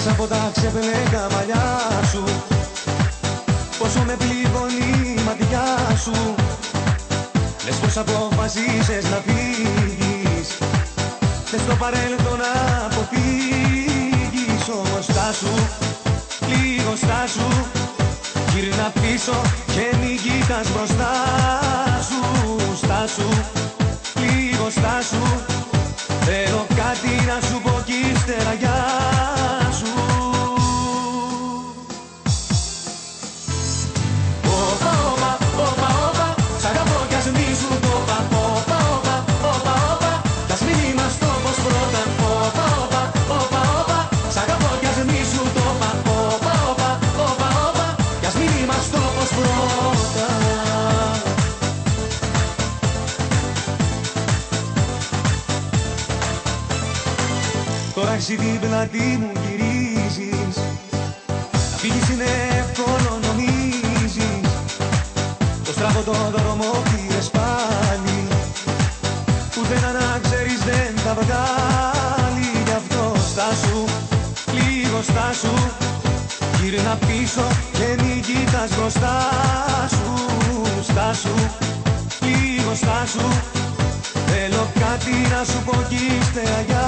μέσα από τα ξεπλέκα μαλλιά σου. Πόσο με πληγώνει η ματιά σου. Λες πως αποφασίσες να φύγεις. Θες το παρέλθον να αποφύγεις. Όμως στάσου, λίγο στάσου. Γύρνα πίσω και μη κοιτάς μπροστά σου. Στάσου, λίγο στάσου. Θέλω κάτι να σου πω κι ύστερα γεια σου. Όπα, όπα, όπα, όπα, σ' αγαπώ κι ας μη σου το είπα. Όπα, όπα, όπα, όπα, κι ας μην είμαστε όπως πρώτα. Όπα, όπα, όπα, όπα, σ' αγαπώ κι ας μη σου το είπα. Όπα, όπα, όπα, όπα, κι ας μην είμαστε όπως πρώτα. Τώρα εσύ την πλάτη μου γυρίζεις. Να φύγεις είναι εύκολο νομίζεις. Το στραβό το δρόμο πήρες πάλι. Πουθενά να ξέρεις δεν θα βγάλει. Γι' αυτό στάσου, λίγο στάσου. Γύρνα πίσω και μη κοιτάς μπροστά σου. Στάσου, λίγο στάσου. Θέλω κάτι να σου πω κι ύστερα γεια.